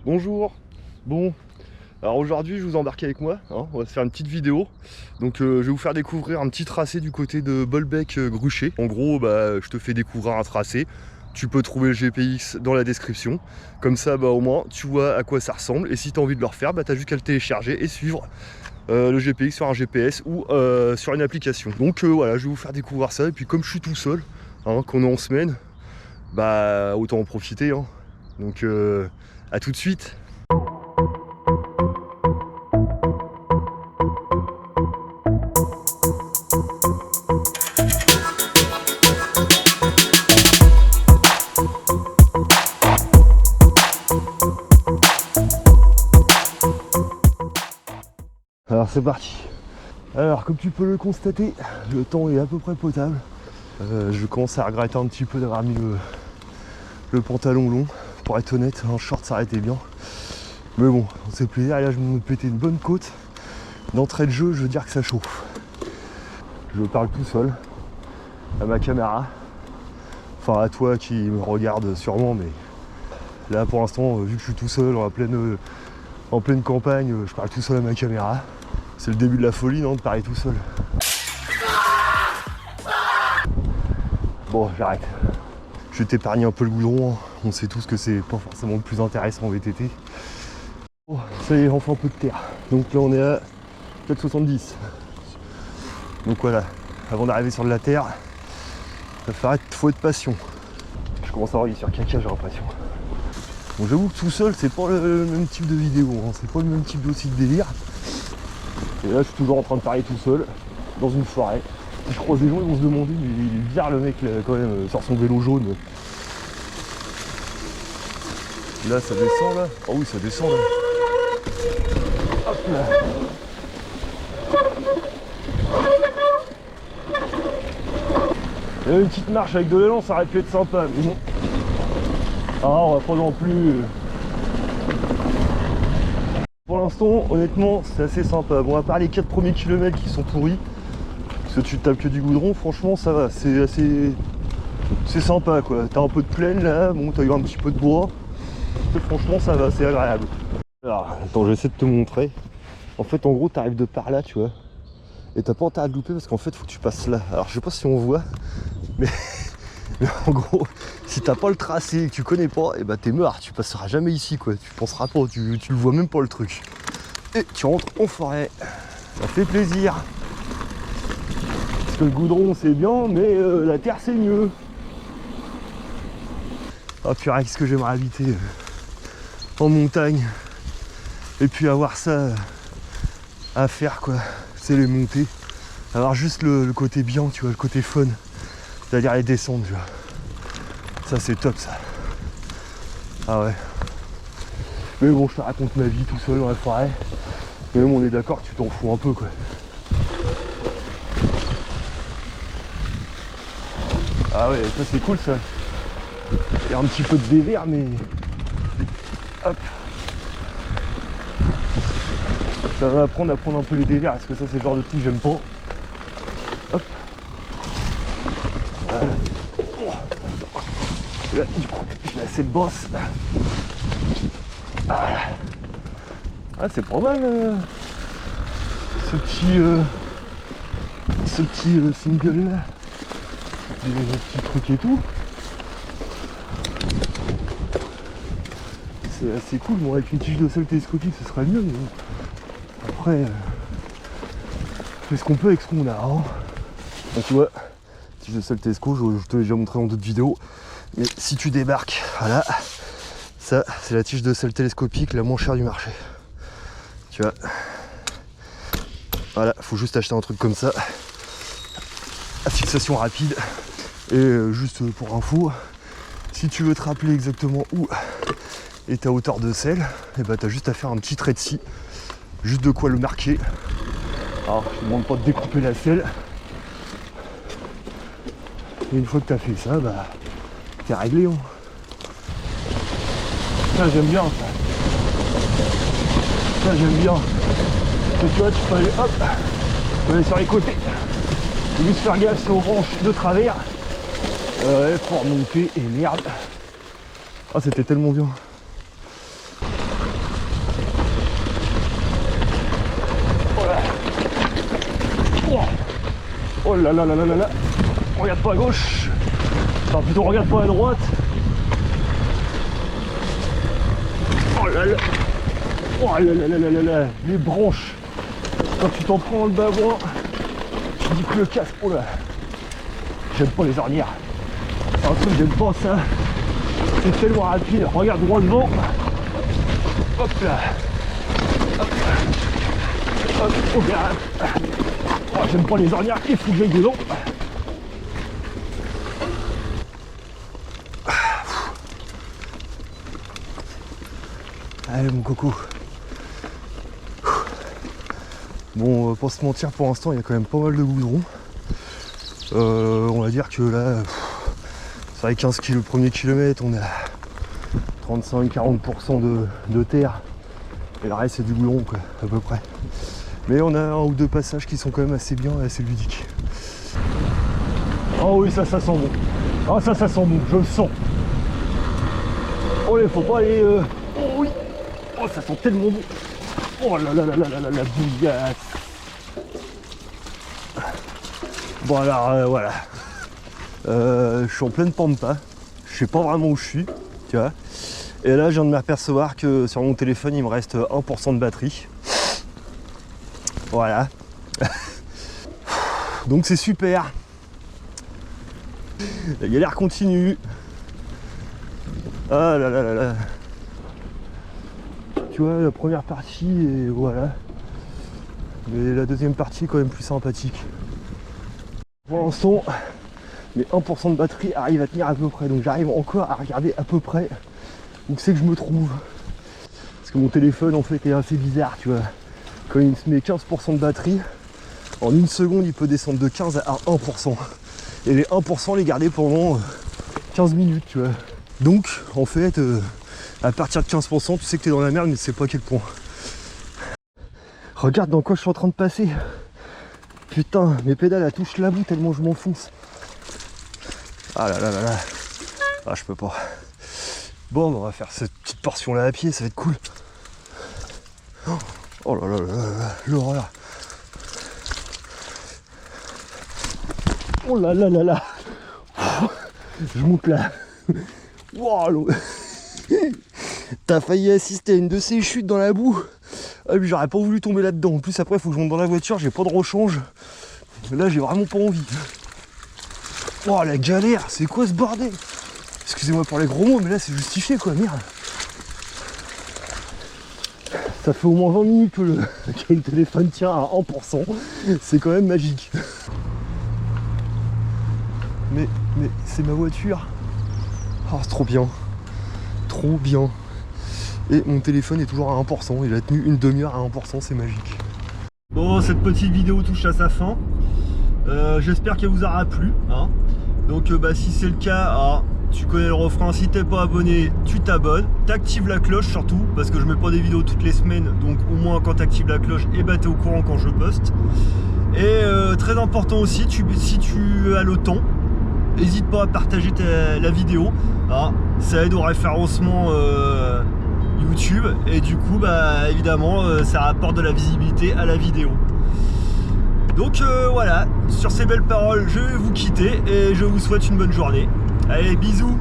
Bonjour. Bon, alors aujourd'hui je vous embarque avec moi, hein, on va se faire une petite vidéo. Donc je vais vous faire découvrir un petit tracé du côté de Bolbec-Gruchet. En gros, je te fais découvrir un tracé. Tu peux trouver le GPX dans la description. Comme ça, au moins, tu vois à quoi ça ressemble. Et si tu as envie de le refaire, t'as juste qu'à le télécharger et suivre le GPX sur un GPS ou sur une application. Donc voilà, je vais vous faire découvrir ça. Et puis comme je suis tout seul, hein, qu'on est en semaine, autant en profiter. Hein. Donc à tout de suite. Alors c'est parti. Alors comme tu peux le constater, le temps est à peu près potable. Je commence à regretter un petit peu d'avoir mis le pantalon long. Pour être honnête, en short ça aurait été bien. Mais bon, on s'est plaisir. Et là je me pétais une bonne côte. D'entrée de jeu, je veux dire que ça chauffe. Je parle tout seul à ma caméra. Enfin à toi qui me regarde sûrement, mais là pour l'instant, vu que je suis tout seul en pleine campagne, je parle tout seul à ma caméra. C'est le début de la folie, non, de parler tout seul. Bon, j'arrête. Je vais t'épargner un peu le goudron. On sait tous que c'est pas forcément le plus intéressant en VTT. Bon, ça y est, enfin un peu de terre. Donc là, on est à 4,70. Donc voilà, avant d'arriver sur de la terre, faut être patient. Je commence à regarder sur caca, j'ai l'impression. Bon, j'avoue que tout seul, c'est pas le même type de vidéo. Hein. C'est pas le même type aussi de délire. Et là je suis toujours en train de parler tout seul, dans une forêt. Si je croise des gens, ils vont se demander, mais il est bizarre le mec là, quand même, sur son vélo jaune. Là ça descend là. Oh oui ça descend là. Hop là. Il y a une petite marche avec de l'élan, ça aurait pu être sympa, mais bon. Ah on va pas non plus. Pour l'instant, honnêtement, c'est assez sympa. Bon, à part les 4 premiers kilomètres qui sont pourris, parce que tu tapes que du goudron, franchement, ça va. C'est sympa, quoi. T'as un peu de plaine, là. Bon, t'as eu un petit peu de bois. Franchement, ça va, c'est agréable. Alors, attends, je vais essayer de te montrer. En fait, en gros, t'arrives de par là, tu vois. Et t'as pas intérêt de louper, parce qu'en fait, faut que tu passes là. Alors, je sais pas si on voit, mais... mais en gros, si t'as pas le tracé et que tu connais pas, et t'es mort, tu passeras jamais ici quoi, tu penseras pas, tu le vois même pas le truc. Et tu rentres en forêt, ça fait plaisir. Parce que le goudron c'est bien, mais la terre c'est mieux. Ah purée, qu'est-ce que j'aimerais habiter en montagne. Et puis avoir ça à faire quoi, c'est les montées. Avoir juste le côté bien, tu vois, le côté fun. C'est-à-dire les descentes, tu vois. Ça c'est top ça. Ah ouais. Mais bon, je te raconte ma vie tout seul dans la forêt. Mais même on est d'accord que tu t'en fous un peu quoi. Ah ouais, ça c'est cool ça. Il y a un petit peu de dévers mais... Hop. Ça va apprendre à prendre un peu les dévers parce que ça c'est le genre de truc que j'aime pas. Hop. Voilà. Là, du coup, j'ai assez de bosse. Ah, c'est pas mal ce petit single là. Des petits trucs et tout. C'est assez cool. Bon, avec une tige de sel télescopique, ce serait mieux. Mais bon. Après, on fait ce qu'on peut avec ce qu'on a. Hein. Donc, tu vois, tige de sel télesco, je te l'ai déjà montré dans d'autres vidéos. Mais si tu débarques, voilà, ça c'est la tige de sel télescopique la moins chère du marché. Tu vois. Voilà, faut juste acheter un truc comme ça. À fixation rapide. Et juste pour info, si tu veux te rappeler exactement où est ta hauteur de sel, et t'as juste à faire un petit trait de scie. Juste de quoi le marquer. Alors je te demande pas de découper la selle. Et une fois que tu as fait ça, t'es réglé. Hein. Ça j'aime bien ça. Ça j'aime bien. Parce que tu vois, tu peux aller hop, tu peux aller sur les côtés. Juste faire gaffe aux branches de travers. Pour monter et merde. Ah c'était tellement bien. Oh là là là là là là. Regarde pas à gauche. Enfin plutôt regarde pas à droite. Oh là là. Oh là là là là là là. Les branches. Quand tu t'en prends le babouin, tu dis que le casque. Oh là. J'aime pas les ornières. C'est un truc que j'aime pas ça. C'est tellement rapide. Regarde droit devant. Hop là. Hop. Hop. Oh là. Oh, j'aime pas les ornières. Il faut que j'aille dedans. Allez mon coco. Bon, on va pas se mentir, pour l'instant il y a quand même pas mal de goudron. On va dire que là, c'est vrai 15 kg le premier kilomètre, on est à 35-40% de terre. Et le reste c'est du goudron quoi, à peu près. Mais on a un ou deux passages qui sont quand même assez bien et assez ludiques. Oh oui, ça sent bon. Ah ça sent bon, je le sens. Oh il faut pas aller... Oh oui. Oh ça sent tellement bon. Oh là là là là là là la bouillasse. Bon alors voilà. Je suis en pleine pampa. Je sais pas vraiment où je suis, tu vois. Et là je viens de m'apercevoir que sur mon téléphone il me reste 1% de batterie. Voilà. Donc c'est super. La galère continue. Ah là là là là. Tu vois, la première partie et voilà. Mais la deuxième partie est quand même plus sympathique. Pour l'instant, mes 1% de batterie arrivent à tenir à peu près. Donc j'arrive encore à regarder à peu près où c'est que je me trouve. Parce que mon téléphone en fait est assez bizarre, tu vois. Quand il se met 15% de batterie, en une seconde il peut descendre de 15 à 1%. Et les 1% les garder pendant 15 minutes, tu vois. Donc en fait, à partir de 15%, tu sais que t'es dans la merde mais tu sais pas à quel point. Regarde dans quoi je suis en train de passer. Putain, mes pédales elles touchent la boue tellement je m'enfonce. Ah là là là là. Ah je peux pas. Bon on va faire cette petite portion là à pied, ça va être cool. Oh là là là là, l'horreur. Oh là là là là. Je monte là. Wow, t'as failli assister à une de ces chutes dans la boue. Ah oui, j'aurais pas voulu tomber là-dedans. En plus après il faut que je monte dans la voiture, j'ai pas de rechange. Là j'ai vraiment pas envie. Oh la galère, c'est quoi ce bordel? Excusez-moi pour les gros mots, mais là c'est justifié quoi, merde. Ça fait au moins 20 minutes que le téléphone tient à 1%. C'est quand même magique. Mais c'est ma voiture. Oh c'est trop bien. Trop bien. Et mon téléphone est toujours à 1%. Il a tenu une demi-heure à 1%, c'est magique. Bon, cette petite vidéo touche à sa fin. J'espère qu'elle vous aura plu. Hein. Donc si c'est le cas, tu connais le refrain, si t'es pas abonné, tu t'abonnes, t'actives la cloche surtout, parce que je mets pas des vidéos toutes les semaines, donc au moins quand t'actives la cloche, et t'es au courant quand je poste. Et très important aussi, si tu as le temps, n'hésite pas à partager la vidéo, ça aide au référencement YouTube, et du coup évidemment ça rapporte de la visibilité à la vidéo. Donc voilà, sur ces belles paroles je vais vous quitter et je vous souhaite une bonne journée. Allez, bisous!